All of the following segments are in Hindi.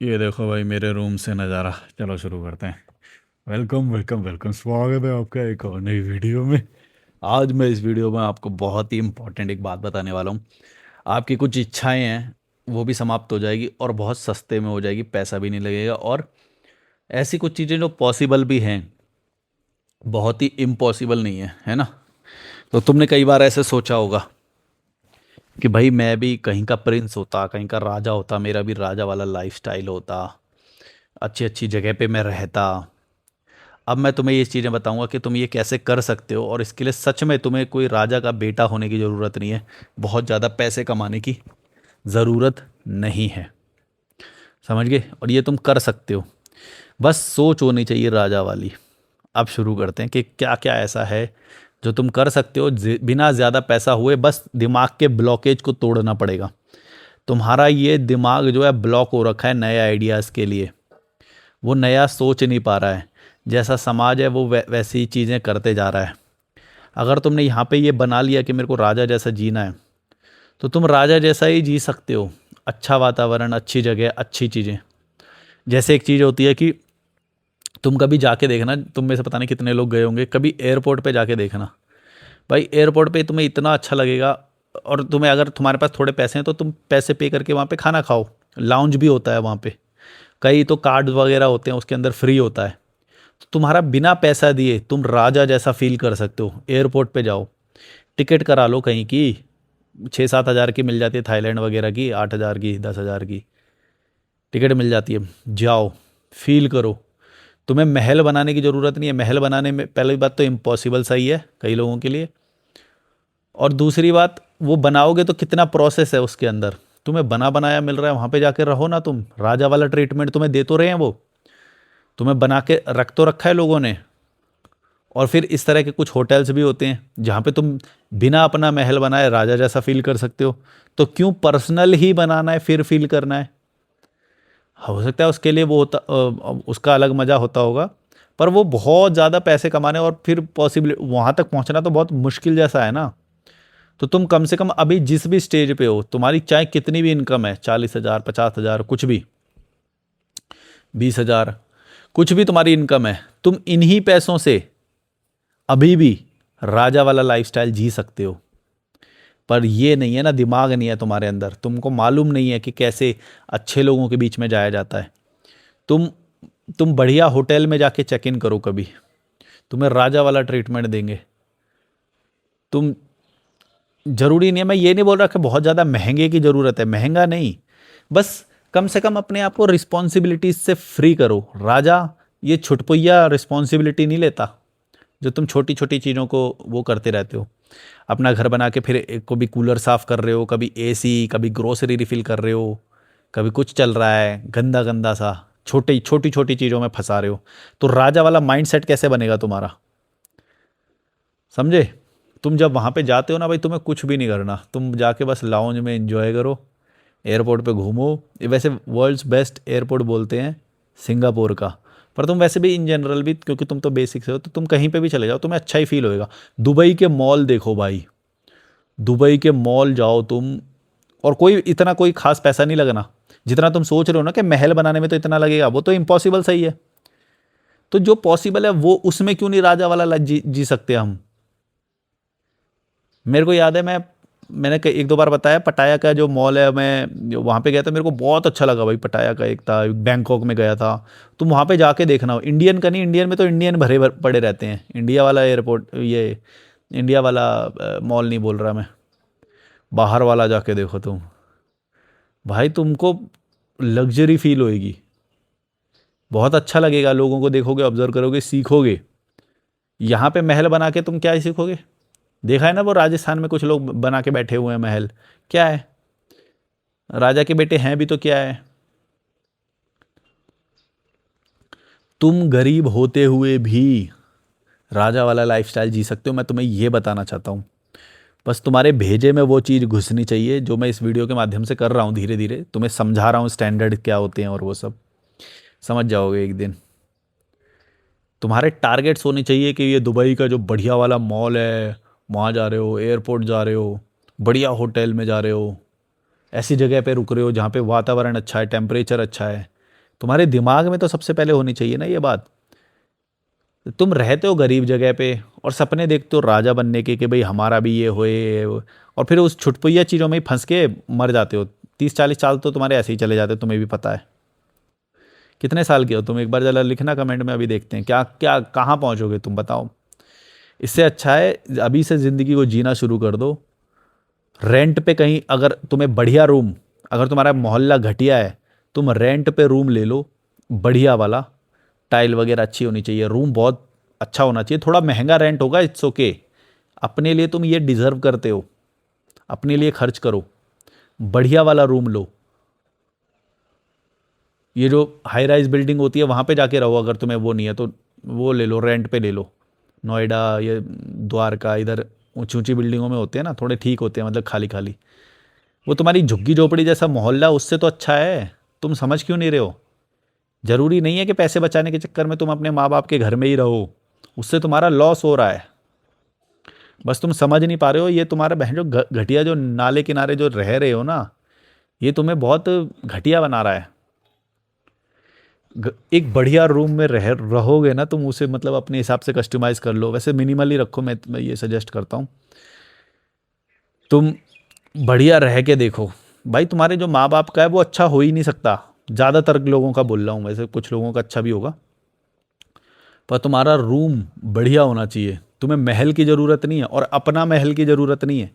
ये देखो भाई मेरे रूम से नज़ारा। चलो शुरू करते हैं। वेलकम वेलकम वेलकम, स्वागत है आपका एक और नई वीडियो में। आज मैं इस वीडियो में आपको बहुत ही इम्पोर्टेंट एक बात बताने वाला हूँ। आपकी कुछ इच्छाएं हैं वो भी समाप्त हो जाएगी और बहुत सस्ते में हो जाएगी, पैसा भी नहीं लगेगा। और ऐसी कुछ चीज़ें जो पॉसिबल भी हैं, बहुत ही इम्पॉसिबल नहीं है ना। तो तुमने कई बार ऐसे सोचा होगा कि भाई मैं भी कहीं का प्रिंस होता, कहीं का राजा होता, मेरा भी राजा वाला लाइफस्टाइल होता, अच्छी अच्छी जगह पे मैं रहता। अब मैं तुम्हें ये चीज़ें बताऊंगा कि तुम ये कैसे कर सकते हो, और इसके लिए सच में तुम्हें कोई राजा का बेटा होने की ज़रूरत नहीं है, बहुत ज़्यादा पैसे कमाने की ज़रूरत नहीं है। समझ गए? और ये तुम कर सकते हो, बस सोच होनी चाहिए राजा वाली। अब शुरू करते हैं कि क्या क्या ऐसा है जो तुम कर सकते हो बिना ज़्यादा पैसा हुए। बस दिमाग के ब्लॉकेज को तोड़ना पड़ेगा। तुम्हारा ये दिमाग जो है ब्लॉक हो रखा है नए आइडियाज़ के लिए, वो नया सोच नहीं पा रहा है। जैसा समाज है वो वैसी चीज़ें करते जा रहा है। अगर तुमने यहाँ पे ये बना लिया कि मेरे को राजा जैसा जीना है, तो तुम राजा जैसा ही जी सकते हो। अच्छा वातावरण, अच्छी जगह, अच्छी चीज़ें। जैसे एक चीज़ होती है कि तुम कभी जाके देखना, तुम में से पता नहीं कितने लोग गए होंगे, कभी एयरपोर्ट पे जाके देखना। भाई एयरपोर्ट पे तुम्हें इतना अच्छा लगेगा। और तुम्हें, अगर तुम्हारे पास थोड़े पैसे हैं तो तुम पैसे पे करके वहाँ पे खाना खाओ। लाउंज भी होता है वहाँ पे, कई तो कार्ड वगैरह होते हैं, उसके अंदर फ्री होता है। तो तुम्हारा बिना पैसा दिए तुम राजा जैसा फील कर सकते हो। एयरपोर्ट पे जाओ, टिकट करा लो कहीं की, 6-7 हज़ार की मिल जाती है, थाईलैंड वगैरह की 8 हज़ार की, 10 हज़ार की टिकट मिल जाती है। जाओ, फील करो। तुम्हें महल बनाने की ज़रूरत नहीं है। महल बनाने में पहली बात तो इम्पॉसिबल सही है कई लोगों के लिए, और दूसरी बात वो बनाओगे तो कितना प्रोसेस है उसके अंदर। तुम्हें बना बनाया मिल रहा है, वहाँ पे जाकर रहो ना। तुम राजा वाला ट्रीटमेंट तुम्हें दे तो रहे हैं वो, तुम्हें बना के रख तो रखा है लोगों ने। और फिर इस तरह के कुछ होटल्स भी होते हैं जहाँ पे तुम बिना अपना महल बनाए राजा जैसा फील कर सकते हो। तो क्यों पर्सनल ही बनाना है फिर फील करना है? हो सकता है उसके लिए वो होता, उसका अलग मज़ा होता होगा, पर वो बहुत ज़्यादा पैसे कमाने और फिर पॉसिबल वहाँ तक पहुँचना तो बहुत मुश्किल जैसा है ना। तो तुम कम से कम अभी जिस भी स्टेज पे हो, तुम्हारी चाहे कितनी भी इनकम है, 40 हज़ार, 50 हज़ार, कुछ भी, 20 हज़ार, कुछ भी तुम्हारी इनकम है, तुम इन्हीं पैसों से अभी भी राजा वाला लाइफस्टाइल जी सकते हो। पर ये नहीं है ना, दिमाग नहीं है तुम्हारे अंदर, तुमको मालूम नहीं है कि कैसे अच्छे लोगों के बीच में जाया जाता है। तुम तुम बढ़िया होटल में जाके चेक इन करो कभी, तुम्हें राजा वाला ट्रीटमेंट देंगे। तुम, जरूरी नहीं है, मैं ये नहीं बोल रहा कि बहुत ज़्यादा महंगे की ज़रूरत है, महंगा नहीं, बस कम से कम अपने आप को रिस्पॉन्सिबिलिटीज से फ्री करो। राजा ये छुटपुइया रिस्पॉन्सिबिलिटी नहीं लेता जो तुम छोटी छोटी चीज़ों को वो करते रहते हो। अपना घर बना के फिर कभी कूलर साफ कर रहे हो, कभी एसी, कभी ग्रोसरी रिफिल कर रहे हो, कभी कुछ चल रहा है गंदा गंदा सा, छोटी छोटी छोटी चीज़ों में फंसा रहे हो। तो राजा वाला माइंडसेट कैसे बनेगा तुम्हारा? समझे? तुम जब वहाँ पे जाते हो ना भाई, तुम्हें कुछ भी नहीं करना, तुम जाके बस लाउंज में एंजॉय करो, एयरपोर्ट पे घूमो। ये वैसे वर्ल्ड्स बेस्ट एयरपोर्ट बोलते हैं सिंगापुर का, पर तुम वैसे भी इन जनरल भी, क्योंकि तुम तो बेसिक से हो, तो तुम कहीं पे भी चले जाओ तुम्हें अच्छा ही फील होएगा। दुबई के मॉल देखो भाई, दुबई के मॉल जाओ तुम, और कोई इतना कोई खास पैसा नहीं लगना जितना तुम सोच रहे हो ना कि महल बनाने में तो इतना लगेगा, वो तो इम्पॉसिबल सही है। तो जो पॉसिबल है वो, उसमें क्यों नहीं राजा वाला जी सकते हम? मेरे को याद है, मैंने एक दो बार बताया, पटाया का जो मॉल है, मैं वहाँ पे गया था, मेरे को बहुत अच्छा लगा भाई। पटाया का एक था, बैंकॉक में गया था। तुम वहाँ पे जाके देखना। इंडियन का नहीं, इंडियन में तो इंडियन पड़े रहते हैं। इंडिया वाला एयरपोर्ट, ये इंडिया वाला मॉल नहीं बोल रहा मैं, बाहर वाला जाके देखो तुम, भाई तुमको लग्जरी फील होएगी, बहुत अच्छा लगेगा। लोगों को देखोगे, ऑब्जर्व करोगे, सीखोगे। यहाँ पे महल बना के तुम क्या ही सीखोगे? देखा है ना वो राजस्थान में कुछ लोग बना के बैठे हुए हैं महल, क्या है? राजा के बेटे हैं भी तो क्या है? तुम गरीब होते हुए भी राजा वाला लाइफस्टाइल जी सकते हो, मैं तुम्हें ये बताना चाहता हूँ। बस तुम्हारे भेजे में वो चीज़ घुसनी चाहिए जो मैं इस वीडियो के माध्यम से कर रहा हूँ। धीरे धीरे तुम्हें समझा रहा हूँ स्टैंडर्ड क्या होते हैं, और वो सब समझ जाओगे एक दिन। तुम्हारे टारगेट्स होने चाहिए कि ये दुबई का जो बढ़िया वाला मॉल है, वहाँ जा रहे हो, एयरपोर्ट जा रहे हो, बढ़िया होटल में जा रहे हो, ऐसी जगह पे रुक रहे हो जहाँ पे वातावरण अच्छा है, टेम्परेचर अच्छा है, तुम्हारे दिमाग में तो सबसे पहले होनी चाहिए ना ये बात। तुम रहते हो गरीब जगह पे और सपने देखते हो राजा बनने के कि भाई हमारा भी ये होए, और फिर उस छुटपुइया चीज़ों में ही फंस के मर जाते हो। 30-40 साल तो तुम्हारे ऐसे ही चले जाते हो, तुम्हें भी पता है। कितने साल के हो तुम, एक बार जरा लिखना कमेंट में, अभी देखते हैं क्या क्या कहाँ पहुँचोगे तुम, बताओ। इससे अच्छा है अभी से ज़िंदगी को जीना शुरू कर दो। रेंट पे कहीं, अगर तुम्हें बढ़िया रूम, अगर तुम्हारा मोहल्ला घटिया है, तुम रेंट पे रूम ले लो, बढ़िया वाला, टाइल वगैरह अच्छी होनी चाहिए, रूम बहुत अच्छा होना चाहिए। थोड़ा महंगा रेंट होगा, इट्स ओके। अपने लिए तुम ये डिज़र्व करते हो, अपने लिए खर्च करो, बढ़िया वाला रूम लो। ये जो हाई राइज बिल्डिंग होती है वहाँ पे जाके रहो, अगर तुम्हें वो नहीं है तो वो ले लो, रेंट पे ले लो। नोएडा, ये द्वारका, इधर ऊंची ऊंची बिल्डिंगों में होते हैं ना, थोड़े ठीक होते हैं, मतलब खाली खाली। वो तुम्हारी झुग्गी झोपड़ी जैसा मोहल्ला उससे तो अच्छा है। तुम समझ क्यों नहीं रहे हो? जरूरी नहीं है कि पैसे बचाने के चक्कर में तुम अपने माँ बाप के घर में ही रहो, उससे तुम्हारा लॉस हो रहा है। बस तुम समझ नहीं पा रहे हो, ये तुम्हारा बहन जो घटिया जो नाले किनारे जो रह रहे हो ना, ये तुम्हें बहुत घटिया बना रहा है। एक बढ़िया रूम में रहोगे ना तुम, उसे मतलब अपने हिसाब से कस्टमाइज कर लो। वैसे मिनिमली रखो, मैं ये सजेस्ट करता हूँ। तुम बढ़िया रह के देखो भाई, तुम्हारे जो माँ बाप का है वो अच्छा हो ही नहीं सकता। ज़्यादातर लोगों का बोल रहा हूँ, वैसे कुछ लोगों का अच्छा भी होगा, पर तुम्हारा रूम बढ़िया होना चाहिए। तुम्हें महल की ज़रूरत नहीं है, और अपना महल की ज़रूरत नहीं है,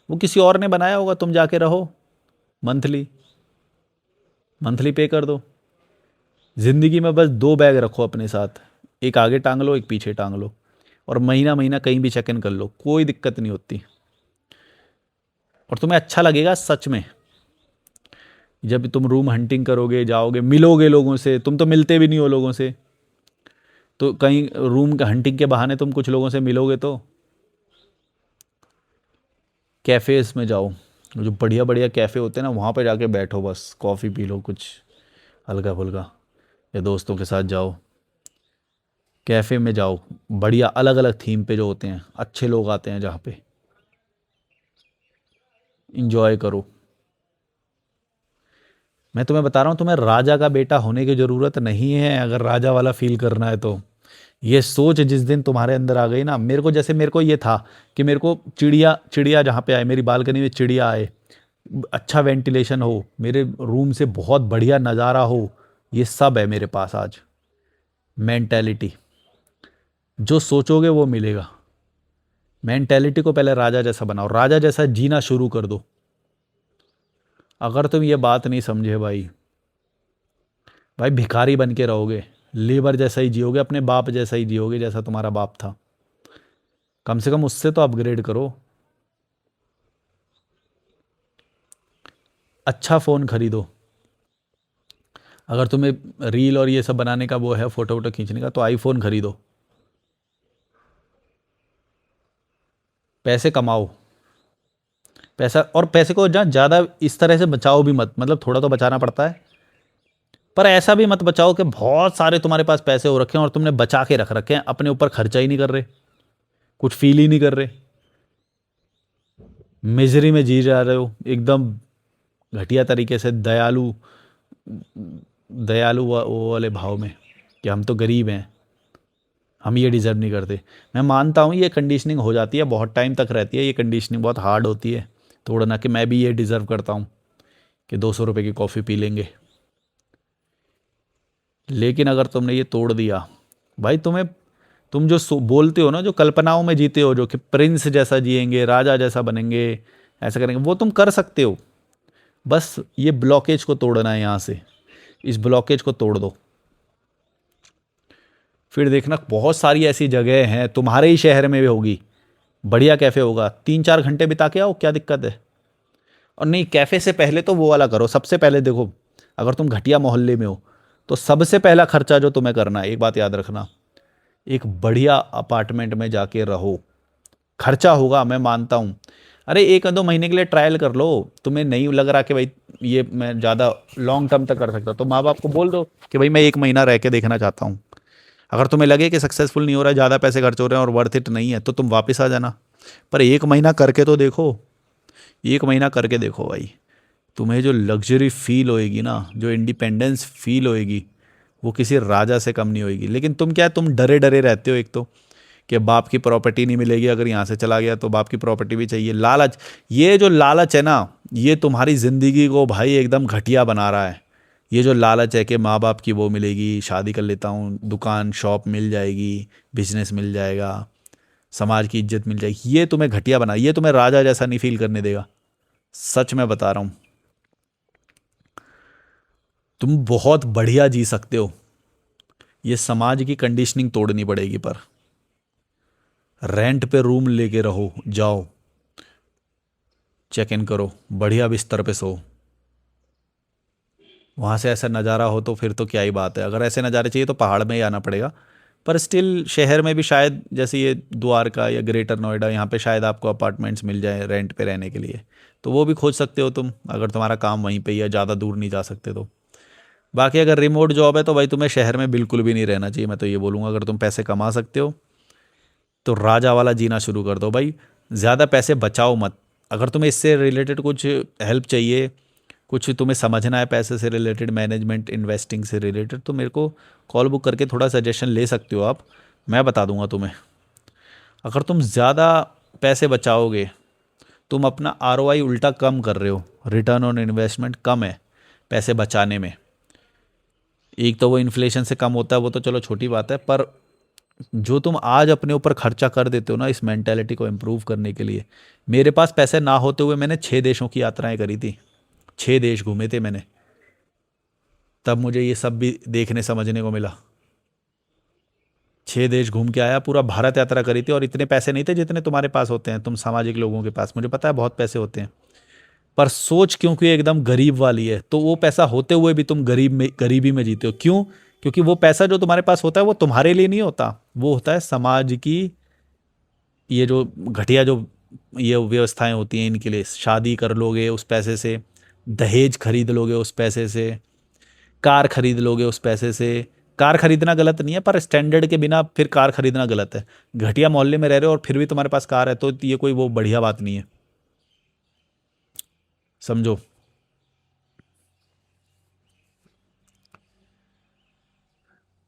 वो किसी और ने बनाया होगा, तुम जाके रहो। मंथली मंथली पे कर दो। ज़िंदगी में बस 2 बैग रखो अपने साथ, एक आगे टांग लो, एक पीछे टांग लो, और महीना महीना कहीं भी चेक इन कर लो, कोई दिक्कत नहीं होती। और तुम्हें अच्छा लगेगा सच में, जब तुम रूम हंटिंग करोगे, जाओगे, मिलोगे लोगों से। तुम तो मिलते भी नहीं हो लोगों से, तो कहीं रूम का हंटिंग के बहाने तुम कुछ लोगों से मिलोगे तो। कैफ़ेज़ में जाओ, जो बढ़िया बढ़िया कैफ़े होते हैं ना, वहाँ पे जाके बैठो, बस कॉफ़ी पी लो कुछ हल्का फुल्का, या दोस्तों के साथ जाओ। कैफ़े में जाओ, बढ़िया अलग अलग थीम पे जो होते हैं, अच्छे लोग आते हैं जहाँ पे, इंजॉय करो। मैं तुम्हें बता रहा हूँ, तुम्हें राजा का बेटा होने की ज़रूरत नहीं है, अगर राजा वाला फील करना है तो। ये सोच जिस दिन तुम्हारे अंदर आ गई ना, मेरे को, जैसे मेरे को ये था कि मेरे को चिड़िया चिड़िया जहाँ पे आए, मेरी बालकनी में चिड़िया आए, अच्छा वेंटिलेशन हो, मेरे रूम से बहुत बढ़िया नज़ारा हो, ये सब है मेरे पास आज। मेंटेलिटी, जो सोचोगे वो मिलेगा। मेंटेलिटी को पहले राजा जैसा बनाओ, राजा जैसा जीना शुरू कर दो। अगर तुम ये बात नहीं समझे भाई, भाई भिखारी बन के रहोगे, लेबर जैसा ही जियोगे, अपने बाप जैसा ही जियोगे जैसा तुम्हारा बाप था। कम से कम उससे तो अपग्रेड करो। अच्छा फ़ोन खरीदो। अगर तुम्हें रील और ये सब बनाने का वो है, फ़ोटो वोटो खींचने का, तो आईफोन खरीदो। पैसे कमाओ, पैसा, और पैसे को जहाँ ज़्यादा इस तरह से बचाओ भी मत, मतलब थोड़ा तो बचाना पड़ता है, पर ऐसा भी मत बचाओ कि बहुत सारे तुम्हारे पास पैसे हो रखे हैं और तुमने बचा के रख रखे हैं, अपने ऊपर खर्चा ही नहीं कर रहे, कुछ फील ही नहीं कर रहे, मिजरी में जी जा रहे हो एकदम घटिया तरीके से, दयालु दयालु वो वाले भाव में, कि हम तो गरीब हैं, हम ये डिज़र्व नहीं करते। मैं मानता हूँ ये कंडीशनिंग हो जाती है, बहुत टाइम तक रहती है, ये कंडीशनिंग बहुत हार्ड होती है तोड़ना, कि मैं भी ये डिज़र्व करता हूँ कि 200 रुपये की कॉफ़ी पी लेंगे। लेकिन अगर तुमने ये तोड़ दिया भाई, तुम जो बोलते हो ना, जो कल्पनाओं में जीते हो, जो कि प्रिंस जैसा जिएंगे, राजा जैसा बनेंगे, ऐसा करेंगे, वो तुम कर सकते हो। बस ये ब्लॉकेज को तोड़ना है यहाँ से, इस ब्लॉकेज को तोड़ दो। फिर देखना बहुत सारी ऐसी जगह हैं, तुम्हारे ही शहर में भी होगी, बढ़िया कैफ़े होगा, 3-4 घंटे बिता के आओ, क्या दिक्कत है। और नहीं, कैफ़े से पहले तो वो वाला करो, सबसे पहले देखो, अगर तुम घटिया मोहल्ले में हो तो सबसे पहला खर्चा जो तुम्हें करना है, एक बात याद रखना, एक बढ़िया अपार्टमेंट में जाके रहो। खर्चा होगा, मैं मानता हूँ। अरे 1-2 महीने के लिए ट्रायल कर लो, तुम्हें नहीं लग रहा कि भाई ये मैं ज़्यादा लॉन्ग टर्म तक कर सकता, तो माँ बाप को बोल दो कि भाई मैं 1 महीना रह के देखना चाहता हूँ। अगर तुम्हें लगे कि सक्सेसफुल नहीं हो रहा है, ज़्यादा पैसे खर्च हो रहे हैं और वर्थ इट नहीं है, तो तुम वापस आ जाना। पर 1 महीना करके तो देखो, 1 महीना करके देखो भाई, तुम्हें जो लग्जरी फील होएगी ना, जो इंडिपेंडेंस फील होएगी, वो किसी राजा से कम नहीं होगी। लेकिन तुम क्या है, तुम डरे डरे रहते हो, एक तो कि बाप की प्रॉपर्टी नहीं मिलेगी, अगर यहाँ से चला गया तो बाप की प्रॉपर्टी भी चाहिए। लालच, ये जो लालच है ना, ये तुम्हारी ज़िंदगी को भाई एकदम घटिया बना रहा है। ये जो लालच है कि माँ बाप की वो मिलेगी, शादी कर लेता हूँ, दुकान शॉप मिल जाएगी, बिजनेस मिल जाएगा, समाज की इज्जत मिल जाएगी, ये तुम्हें घटिया बना, ये तुम्हें राजा जैसा नहीं फील करने देगा। सच में बता रहा हूँ, तुम बहुत बढ़िया जी सकते हो। ये समाज की कंडीशनिंग तोड़नी पड़ेगी, पर रेंट पे रूम लेके रहो, जाओ चेक इन करो, बढ़िया बिस्तर पे सो, वहाँ से ऐसा नज़ारा हो तो फिर तो क्या ही बात है। अगर ऐसे नज़ारे चाहिए तो पहाड़ में ही आना पड़ेगा। पर स्टिल शहर में भी शायद, जैसे ये द्वारका या ग्रेटर नोएडा, यहाँ पे शायद आपको अपार्टमेंट्स मिल जाए रेंट पे रहने के लिए, तो वो भी खोज सकते हो तुम, अगर तुम्हारा काम वहीं पे ही है, ज़्यादा दूर नहीं जा सकते तो। बाकी अगर रिमोट जॉब है तो भाई तुम्हें शहर में बिल्कुल भी नहीं रहना चाहिए, मैं तो ये बोलूँगा। अगर तुम पैसे कमा सकते हो तो राजा वाला जीना शुरू कर दो भाई। ज़्यादा पैसे बचाओ मत। अगर तुम्हें इससे रिलेटेड कुछ हेल्प चाहिए, कुछ तुम्हें समझना है पैसे से रिलेटेड, मैनेजमेंट इन्वेस्टिंग से रिलेटेड, तो मेरे को कॉल बुक करके थोड़ा सजेशन ले सकते हो आप, मैं बता दूंगा तुम्हें। अगर तुम ज़्यादा पैसे बचाओगे, तुम अपना आरओआई उल्टा कम कर रहे हो, रिटर्न ऑन इन्वेस्टमेंट कम है पैसे बचाने में। एक तो वो इन्फ्लेशन से कम होता है, वो तो चलो छोटी बात है, पर जो तुम आज अपने ऊपर खर्चा कर देते हो ना इस मेंटेलिटी को इम्प्रूव करने के लिए। मेरे पास पैसे ना होते हुए मैंने 6 देशों की यात्राएं करी थी, 6 देश घूमे थे मैंने, तब मुझे ये सब भी देखने समझने को मिला। 6 देश घूम के आया, पूरा भारत यात्रा करी थी, और इतने पैसे नहीं थे जितने तुम्हारे पास होते हैं, तुम सामाजिक लोगों के पास, मुझे पता है बहुत पैसे होते हैं, पर सोच क्योंकि एकदम गरीब वाली है, तो वो पैसा होते हुए भी तुम गरीबी में जीते हो। क्यों? क्योंकि वो पैसा जो तुम्हारे पास होता है वो तुम्हारे लिए नहीं होता, वो होता है समाज की, ये जो घटिया जो ये व्यवस्थाएं होती हैं इनके लिए। शादी कर लोगे उस पैसे से, दहेज खरीद लोगे उस पैसे से, कार खरीद लोगे उस पैसे से। कार खरीदना गलत नहीं है, पर स्टैंडर्ड के बिना फिर कार खरीदना गलत है। घटिया मोहल्ले में रह रहे हो और फिर भी तुम्हारे पास कार है, तो ये कोई वो बढ़िया बात नहीं है, समझो।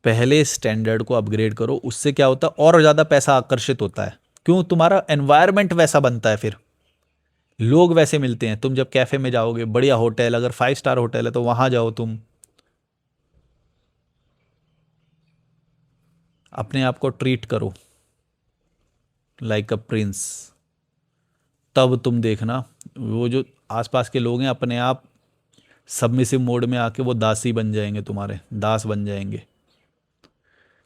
पहले स्टैंडर्ड को अपग्रेड करो, उससे क्या होता है और ज़्यादा पैसा आकर्षित होता है। क्यों? तुम्हारा एनवायरनमेंट वैसा बनता है, फिर लोग वैसे मिलते हैं। तुम जब कैफे में जाओगे, बढ़िया होटल, अगर 5 स्टार होटल है तो वहां जाओ तुम, अपने आप को ट्रीट करो लाइक अ प्रिंस, तब तुम देखना वो जो आसपास के लोग हैं अपने आप सबमिसिव मोड में आके वो दासी बन जाएंगे, तुम्हारे दास बन जाएंगे।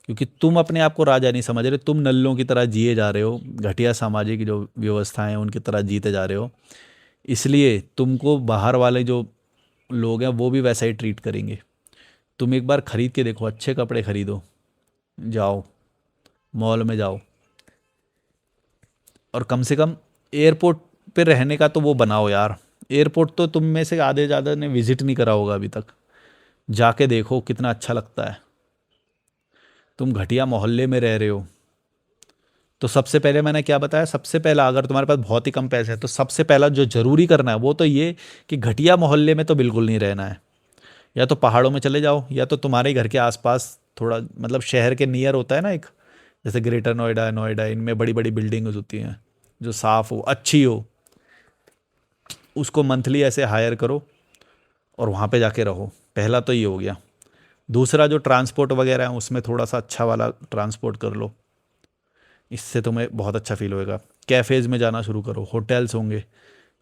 क्योंकि तुम अपने आप को राजा नहीं समझ रहे, तुम नल्लों की तरह जिए जा रहे हो, घटिया सामाजिक जो व्यवस्थाएं हैं उनकी तरह जीते जा रहे हो। इसलिए तुमको बाहर वाले जो लोग हैं वो भी वैसा ही ट्रीट करेंगे। तुम एक बार खरीद के देखो, अच्छे कपड़े खरीदो, जाओ मॉल में जाओ, और कम से कम एयरपोर्ट पे रहने का तो वो बनाओ यार। एयरपोर्ट तो तुम में से आधे ज़्यादा ने विजिट नहीं करा होगा अभी तक, जाके देखो कितना अच्छा लगता है। तुम घटिया मोहल्ले में रह रहे हो, तो सबसे पहले मैंने क्या बताया, सबसे पहला अगर तुम्हारे पास बहुत ही कम पैसे हैं तो सबसे पहला जो ज़रूरी करना है वो तो ये कि घटिया मोहल्ले में तो बिल्कुल नहीं रहना है। या तो पहाड़ों में चले जाओ, या तो तुम्हारे घर के आसपास थोड़ा, मतलब शहर के नियर होता है ना एक, जैसे ग्रेटर नोएडा है, नोएडा, इनमें बड़ी बड़ी बिल्डिंग्स होती हैं जो साफ़ हो, अच्छी हो, उसको मंथली ऐसे हायर करो और वहाँ पे जाके रहो। पहला तो ये हो गया। दूसरा, जो ट्रांसपोर्ट वगैरह है उसमें थोड़ा सा अच्छा वाला ट्रांसपोर्ट कर लो, इससे तुम्हें बहुत अच्छा फील होएगा। कैफ़ेज़ में जाना शुरू करो, होटल्स होंगे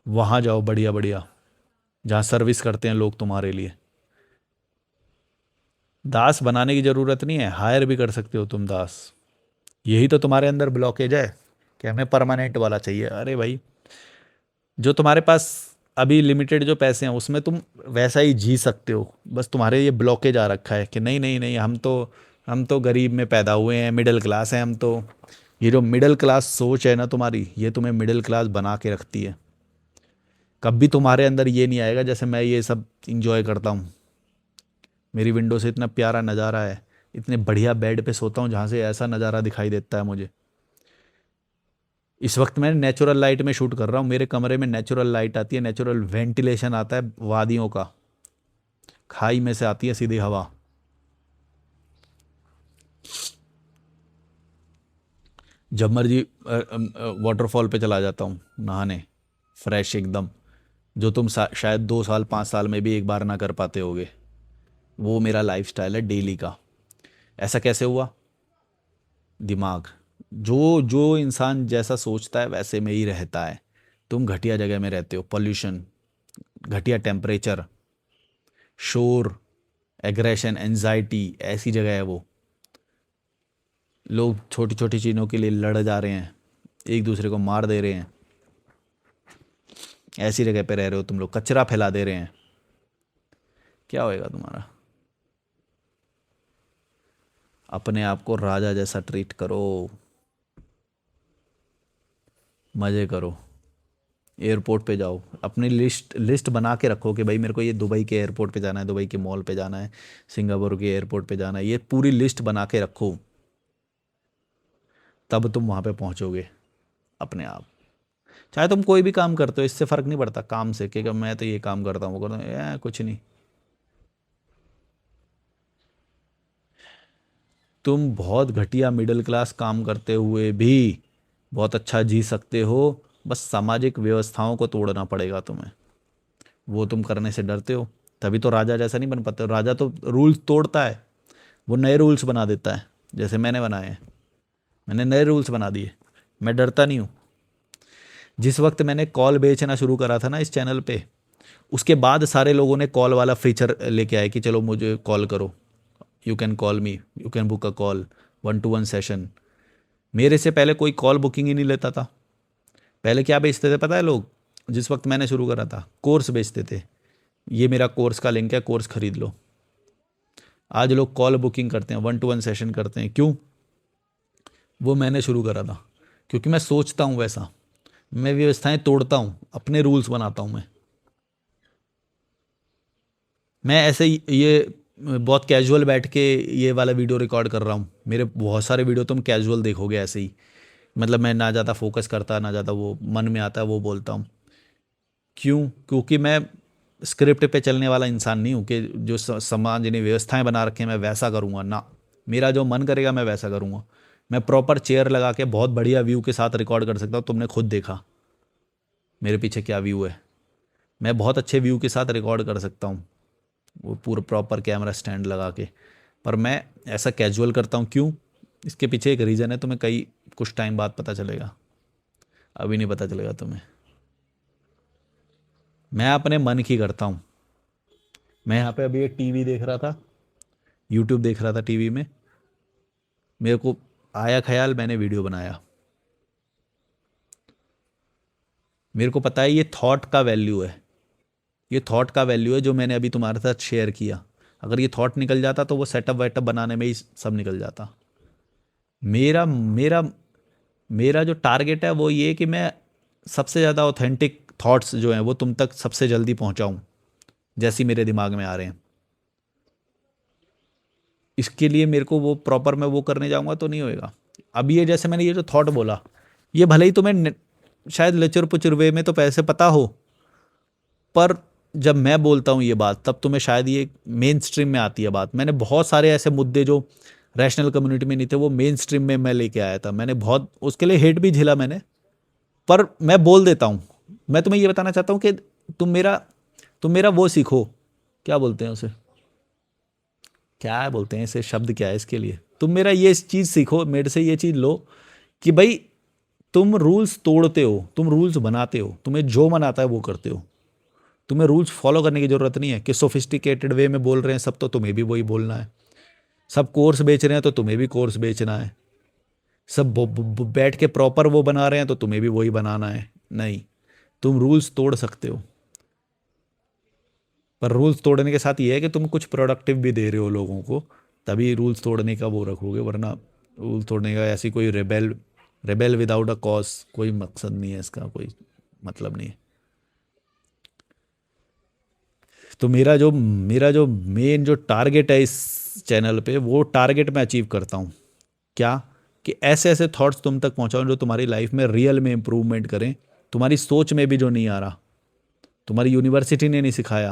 वहाँ जाओ, बढ़िया बढ़िया, जहाँ सर्विस करते हैं लोग तुम्हारे लिए। दास बनाने की ज़रूरत नहीं है, हायर भी कर सकते हो तुम दास। यही तो तुम्हारे अंदर ब्लॉकेज है कि हमें परमानेंट वाला चाहिए। अरे भाई, जो तुम्हारे पास अभी लिमिटेड जो पैसे हैं उसमें तुम वैसा ही जी सकते हो, बस तुम्हारे ये ब्लॉकेज आ रखा है कि नहीं नहीं नहीं, हम तो गरीब में पैदा हुए हैं, मिडिल क्लास हैं हम तो। ये जो मिडिल क्लास सोच है ना तुम्हारी, ये तुम्हें मिडिल क्लास बना के रखती है। कभी तुम्हारे अंदर ये नहीं आएगा जैसे मैं ये सब इंजॉय करता हूँ, मेरी विंडो से इतना प्यारा नज़ारा है, इतने बढ़िया बेड पे सोता हूँ जहाँ से ऐसा नज़ारा दिखाई देता है मुझे। इस वक्त मैं नेचुरल लाइट में शूट कर रहा हूँ, मेरे कमरे में नेचुरल लाइट आती है, नेचुरल वेंटिलेशन आता है वादियों का, खाई में से आती है सीधी हवा। जब मर्जी वाटरफॉल पे चला जाता हूँ नहाने, फ्रेश एकदम। जो तुम शायद 2 साल 5 साल में भी एक बार ना कर पाते होगे। वो मेरा लाइफस्टाइल है डेली का। ऐसा कैसे हुआ? दिमाग। जो जो इंसान जैसा सोचता है वैसे में ही रहता है। तुम घटिया जगह में रहते हो, पॉल्यूशन, घटिया टेम्परेचर, शोर, एग्रेशन, एंजाइटी, ऐसी जगह है वो। लोग छोटी छोटी चीज़ों के लिए लड़ जा रहे हैं, एक दूसरे को मार दे रहे हैं। ऐसी जगह पे रह रहे हो तुम लोग, कचरा फैला दे रहे हैं। क्या होएगा तुम्हारा? अपने आप को राजा जैसा ट्रीट करो, मज़े करो। एयरपोर्ट पे जाओ, अपनी लिस्ट लिस्ट बना के रखो कि भाई मेरे को ये दुबई के एयरपोर्ट पे जाना है, दुबई के मॉल पे जाना है, सिंगापुर के एयरपोर्ट पे जाना है। ये पूरी लिस्ट बना के रखो, तब तुम वहाँ पे पहुँचोगे अपने आप। चाहे तुम कोई भी काम करते हो, इससे फ़र्क नहीं पड़ता काम से कि मैं तो ये काम करता हूँ वो करता हूँ, कुछ नहीं। तुम बहुत घटिया मिडिल क्लास काम करते हुए भी बहुत अच्छा जी सकते हो। बस सामाजिक व्यवस्थाओं को तोड़ना पड़ेगा तुम्हें। वो तुम करने से डरते हो, तभी तो राजा जैसा नहीं बन पाते हो। राजा तो रूल्स तोड़ता है, वो नए रूल्स बना देता है, जैसे मैंने बनाए हैं। मैंने नए रूल्स बना दिए, मैं डरता नहीं हूँ। जिस वक्त मैंने कॉल बेचना शुरू करा था ना इस चैनल पे, उसके बाद सारे लोगों ने कॉल वाला फीचर लेके आए कि चलो मुझे कॉल करो, you can call me, you can book a call, 1-to-1 session. मेरे से पहले कोई कॉल बुकिंग ही नहीं लेता था। पहले क्या बेचते थे पता है लोग? जिस वक्त मैंने शुरू करा था, कोर्स बेचते थे। ये मेरा कोर्स का लिंक है, कोर्स खरीद लो। आज लोग कॉल बुकिंग करते हैं, 1-to-1 सेशन करते हैं। क्यों? वो मैंने शुरू करा था, क्योंकि मैं सोचता हूँ वैसा। मैं व्यवस्थाएं तोड़ता हूँ, अपने रूल्स बनाता हूँ मैं ऐसे ही ये बहुत कैजुअल बैठ के ये वाला वीडियो रिकॉर्ड कर रहा हूँ। मेरे बहुत सारे वीडियो तुम कैजुअल देखोगे ऐसे ही। मतलब मैं ना ज़्यादा फोकस करता, ना ज़्यादा वो मन में आता है वो बोलता हूँ। क्यों? क्योंकि मैं स्क्रिप्ट पे चलने वाला इंसान नहीं हूँ कि जो समाज ने व्यवस्थाएं बना रखे हैं मैं वैसा करूँगा ना। मेरा जो मन करेगा मैं वैसा करूँगा। मैं प्रॉपर चेयर लगा के बहुत बढ़िया व्यू के साथ रिकॉर्ड कर सकता हूँ। तुमने खुद देखा मेरे पीछे क्या व्यू है। मैं बहुत अच्छे व्यू के साथ रिकॉर्ड कर सकता हूँ, वो पूरा प्रॉपर कैमरा स्टैंड लगा के। पर मैं ऐसा कैजुअल करता हूँ। क्यों? इसके पीछे एक रीज़न है, तुम्हें कई कुछ टाइम बाद पता चलेगा, अभी नहीं पता चलेगा तुम्हें। मैं अपने मन की करता हूँ। मैं यहाँ पे अभी एक टीवी देख रहा था, यूट्यूब देख रहा था टीवी में। मेरे को आया ख्याल, मैंने वीडियो बनाया। मेरे को पता है ये थॉट का वैल्यू है। ये थॉट का वैल्यू है जो मैंने अभी तुम्हारे साथ शेयर किया। अगर ये थॉट निकल जाता तो वो सेटअप वेटअप बनाने में ही सब निकल जाता। मेरा मेरा मेरा जो टारगेट है वो ये कि मैं सबसे ज़्यादा ऑथेंटिक थॉट्स जो हैं वो तुम तक सबसे जल्दी पहुंचाऊं, जैसी मेरे दिमाग में आ रहे हैं। इसके लिए मेरे को वो प्रॉपर मैं वो करने जाऊंगा तो नहीं होएगा। अब ये जैसे मैंने ये जो थॉट बोला, ये भले ही तुम्हें शायद लचर पुचर वे में तो पैसे पता हो, पर जब मैं बोलता हूँ ये बात तब तुम्हें शायद ये मेन स्ट्रीम में आती है बात। मैंने बहुत सारे ऐसे मुद्दे जो रैशनल कम्युनिटी में नहीं थे वो मेन स्ट्रीम में मैं लेके आया था। मैंने बहुत उसके लिए हेट भी झेला मैंने, पर मैं बोल देता हूँ। मैं तुम्हें ये बताना चाहता हूँ कि तुम मेरा वो सीखो। क्या बोलते हैं उसे, क्या बोलते हैं इसे, शब्द क्या है इसके लिए? तुम मेरा ये चीज़ सीखो, मेरे से ये चीज़ लो कि भाई तुम रूल्स तोड़ते हो, तुम रूल्स बनाते हो, तुम्हें जो मन आता है वो करते हो। तुम्हें रूल्स फॉलो करने की ज़रूरत नहीं है कि सोफिस्टिकेटेड वे में बोल रहे हैं सब तो तुम्हें भी वही बोलना है। सब कोर्स बेच रहे हैं तो तुम्हें भी कोर्स बेचना है। सब बैठ के प्रॉपर वो बना रहे हैं तो तुम्हें भी वही बनाना है। नहीं, तुम रूल्स तोड़ सकते हो, पर रूल्स तोड़ने के साथ ये है कि तुम कुछ प्रोडक्टिव भी दे रहे हो लोगों को, तभी रूल्स तोड़ने का वो रखोगे। वरना रूल्स तोड़ने का ऐसी कोई rebel rebel without a cause कोई मकसद नहीं है, इसका कोई मतलब नहीं है। तो मेरा जो मेन जो टारगेट है इस चैनल पे, वो टारगेट मैं अचीव करता हूँ। क्या? कि ऐसे ऐसे थॉट्स तुम तक पहुँचाऊँ जो तुम्हारी लाइफ में रियल में इम्प्रूवमेंट करें। तुम्हारी सोच में भी जो नहीं आ रहा, तुम्हारी यूनिवर्सिटी ने नहीं सिखाया,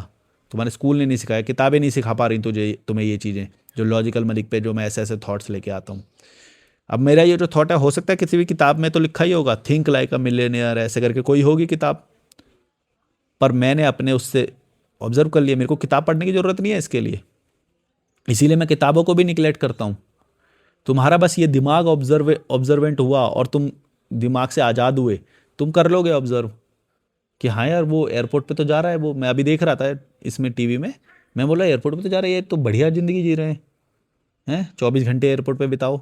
तुम्हारे स्कूल ने नहीं सिखाया, किताबें नहीं सिखा पा रही तुझे तुम्हें ये चीज़ें जो लॉजिकल मलिक पे जो मैं ऐसे ऐसे थॉट्स लेके आता हूँ। अब मेरा ये जो थॉट है, हो सकता है किसी भी किताब में तो लिखा ही होगा, थिंक लाइक अ मिलियनेयर ऐसे करके कोई होगी किताब, पर मैंने अपने उससे ऑब्जर्व कर लिया, मेरे को किताब पढ़ने की ज़रूरत नहीं है इसके लिए, इसीलिए मैं किताबों को भी निगलेक्ट करता हूँ। तुम्हारा बस ये दिमाग ऑब्जर्वेंट हुआ और तुम दिमाग से आज़ाद हुए, तुम कर लोगे ऑब्जर्व कि हाँ यार वो एयरपोर्ट पे तो जा रहा है, वो मैं अभी देख रहा था इसमें टीवी में, मैं बोला एयरपोर्ट पे तो जा रहा है, ये तो बढ़िया ज़िंदगी जी रहे हैं 24 घंटे एयरपोर्ट पे बिताओ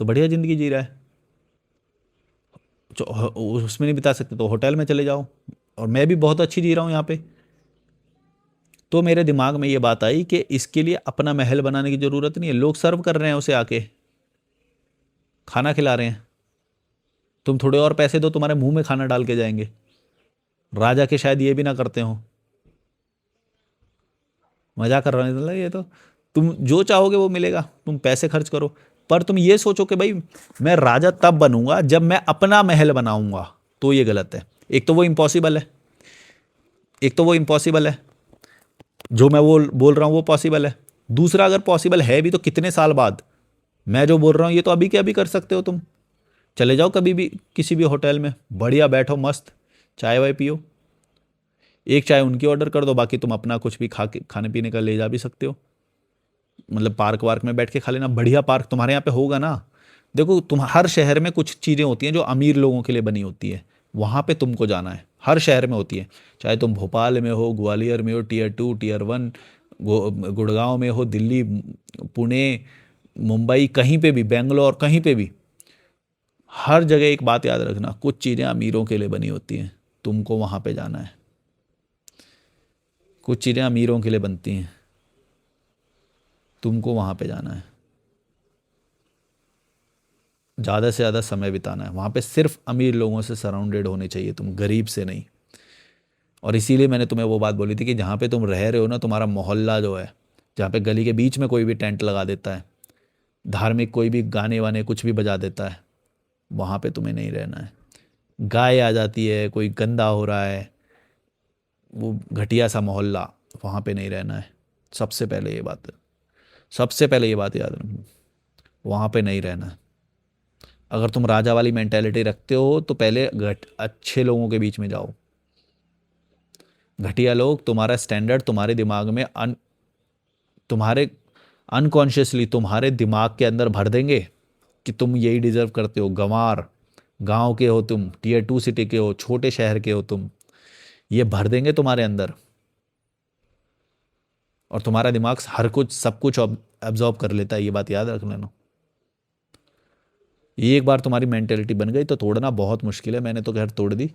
तो बढ़िया ज़िंदगी जी रहा है। उसमें नहीं बिता सकते तो होटल में चले जाओ, और मैं भी बहुत अच्छी जी रहा हूँ यहाँ पे। तो मेरे दिमाग में ये बात आई कि इसके लिए अपना महल बनाने की ज़रूरत नहीं है, लोग सर्व कर रहे हैं उसे आके, खाना खिला रहे हैं, तुम थोड़े और पैसे दो तुम्हारे मुंह में खाना डाल के जाएंगे। राजा के शायद ये भी ना करते हो, मजाक कर रहा हूँ मतलब, ये तो तुम जो चाहोगे वो मिलेगा, तुम पैसे खर्च करो, पर तुम ये सोचो कि भाई मैं राजा तब बनूंगा जब मैं अपना महल बनाऊंगा, तो ये गलत है। एक तो वो इम्पॉसिबल है, एक तो वो इम्पॉसिबल है, जो मैं वो बोल रहा हूँ वो पॉसिबल है। दूसरा, अगर पॉसिबल है भी तो कितने साल बाद, मैं जो बोल रहा हूँ ये तो अभी के अभी कर सकते हो तुम। चले जाओ कभी भी किसी भी होटल में, बढ़िया बैठो मस्त, चाय वाय पियो, एक चाय उनकी ऑर्डर कर दो, बाकी तुम अपना कुछ भी खाने पीने का ले जा भी सकते हो, मतलब पार्क वार्क में बैठ के खा लेना, बढ़िया पार्क तुम्हारे यहाँ पे होगा ना। देखो तुम हर शहर में कुछ चीज़ें होती हैं जो अमीर लोगों के लिए बनी होती है, वहाँ पे तुमको जाना है, हर शहर में होती है, चाहे तुम भोपाल में हो, ग्वालियर में हो, टियर 2 टियर 1, गुड़गांव में हो, दिल्ली, पुणे, मुंबई, कहीं पे भी, बेंगलोर, कहीं पे भी, हर जगह एक बात याद रखना, कुछ चीज़ें अमीरों के लिए बनी होती हैं, तुमको वहाँ पे जाना है। कुछ चीज़ें अमीरों के लिए बनती हैं, तुमको वहाँ पे जाना है, ज़्यादा से ज़्यादा समय बिताना है वहाँ पे, सिर्फ अमीर लोगों से सराउंडेड होने चाहिए तुम, गरीब से नहीं। और इसीलिए मैंने तुम्हें वो बात बोली थी कि जहाँ पे तुम रह रहे हो ना, तुम्हारा मोहल्ला जो है, जहाँ पे गली के बीच में कोई भी टेंट लगा देता है, धार्मिक कोई भी गाने वाने कुछ भी बजा देता है, वहाँ पे तुम्हें नहीं रहना है। गाय आ जाती है, कोई गंदा हो रहा है, वो घटिया सा मोहल्ला, वहाँ पे नहीं रहना है। सबसे पहले ये बात है, सबसे पहले ये बात याद रखना, वहाँ पे नहीं रहना है। अगर तुम राजा वाली मेंटेलिटी रखते हो तो पहले अच्छे लोगों के बीच में जाओ। घटिया लोग तुम्हारा स्टैंडर्ड तुम्हारे दिमाग में तुम्हारे अनकॉन्शियसली तुम्हारे दिमाग के अंदर भर देंगे कि तुम यही डिजर्व करते हो, गंवार, गांव के हो तुम, टियर 2 सिटी के हो, छोटे शहर के हो तुम, ये भर देंगे तुम्हारे अंदर, और तुम्हारा दिमाग हर कुछ सब कुछ एब्जॉर्ब कर लेता है, ये बात याद रख लेना। ये एक बार तुम्हारी मेंटेलिटी बन गई तो तोड़ना बहुत मुश्किल है, मैंने तो खैर तोड़ दी।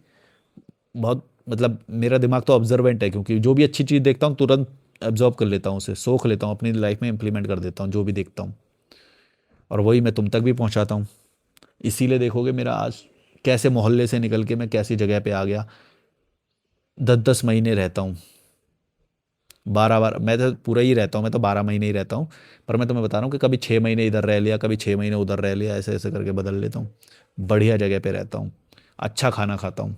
बहुत मतलब मेरा दिमाग तो ऑब्जर्वेंट है, क्योंकि जो भी अच्छी चीज़ देखता हूँ तुरंत एब्जॉर्ब कर लेता हूँ, उसे सोख लेता हूँ, अपनी लाइफ में इंप्लीमेंट कर देता हूँ जो भी देखता हूँ, और वही मैं तुम तक भी पहुँचाता हूँ। इसीलिए देखोगे मेरा आज कैसे मोहल्ले से निकल के मैं कैसी जगह पे आ गया, 10-10 महीने रहता हूँ, 12 बार, मैं तो पूरा ही रहता हूँ, मैं तो 12 महीने ही रहता हूँ, पर मैं तुम्हें बता रहा हूँ कि कभी 6 महीने इधर रह लिया, कभी 6 महीने उधर रह लिया, ऐसे ऐसे करके बदल लेता हूँ, बढ़िया जगह पे रहता हूँ, अच्छा खाना खाता हूँ।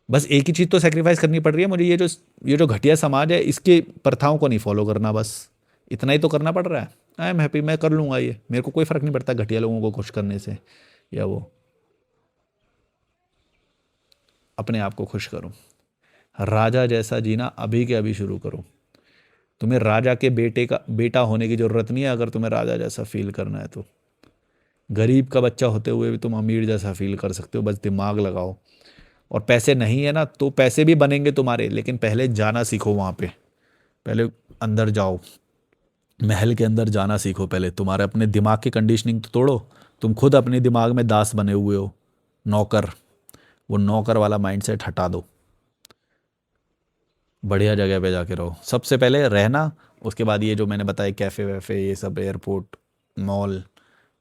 बस एक ही चीज़ तो सेक्रीफाइस करनी पड़ रही है मुझे, ये जो घटिया समाज है इसके प्रथाओं को नहीं फॉलो करना, बस इतना ही तो करना पड़ रहा है। आई एम हैप्पी, मैं कर लूँगा ये, मेरे को कोई फ़र्क नहीं पड़ता घटिया लोगों को खुश करने से, या वो, अपने आप को खुश करो, राजा जैसा जीना अभी के अभी शुरू करो। तुम्हें राजा के बेटा होने की ज़रूरत नहीं है, अगर तुम्हें राजा जैसा फील करना है तो। गरीब का बच्चा होते हुए भी तुम अमीर जैसा फील कर सकते हो, बस दिमाग लगाओ। और पैसे नहीं है ना तो पैसे भी बनेंगे तुम्हारे, लेकिन पहले जाना सीखो वहाँ पे, पहले अंदर जाओ, महल के अंदर जाना सीखो पहले, तुम्हारे अपने दिमाग की कंडीशनिंग तो तोड़ो। तुम खुद अपने दिमाग में दास बने हुए हो, नौकर, वो नौकर वाला माइंडसेट हटा दो, बढ़िया जगह पे जाके रहो, सबसे पहले रहना, उसके बाद ये जो मैंने बताया कैफ़े वैफ़े ये सब, एयरपोर्ट, मॉल,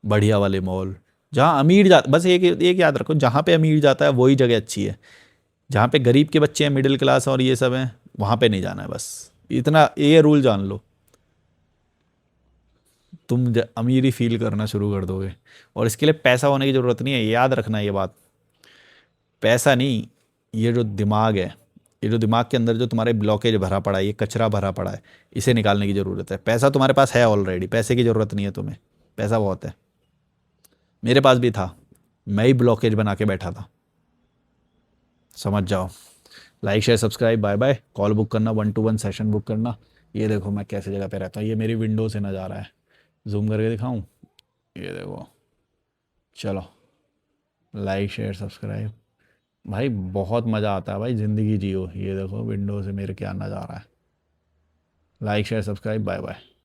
बढ़िया वाले मॉल, जहाँ अमीर जा, बस एक एक याद रखो, जहाँ पे अमीर जाता है वही जगह अच्छी है, जहाँ पे गरीब के बच्चे हैं, मिडिल क्लास और ये सब हैं, वहाँ पे नहीं जाना है, बस इतना ये रूल जान लो, तुम अमीरी फील करना शुरू कर दोगे। और इसके लिए पैसा होने की ज़रूरत नहीं है, याद रखना ये बात, पैसा नहीं, ये जो दिमाग है, ये जो दिमाग के अंदर जो तुम्हारे ब्लॉकेज भरा पड़ा है, ये कचरा भरा पड़ा है, इसे निकालने की ज़रूरत है। पैसा तुम्हारे पास है ऑलरेडी, पैसे की ज़रूरत नहीं है तुम्हें, पैसा बहुत है। मेरे पास भी था, मैं ही ब्लॉकेज बना के बैठा था, समझ जाओ। Like share subscribe, bye bye. Call book करना, 1-to-1 सेशन बुक करना। ये देखो मैं कैसे जगह पे रहता हूँ, ये मेरी विंडो से नज़ारा है, जूम करके दिखाऊं, ये देखो। चलो, लाइक शेयर सब्सक्राइब। भाई बहुत मज़ा आता है भाई, ज़िंदगी जियो। ये देखो विंडो से मेरे क्या नज़ारा है। Like share subscribe, bye bye.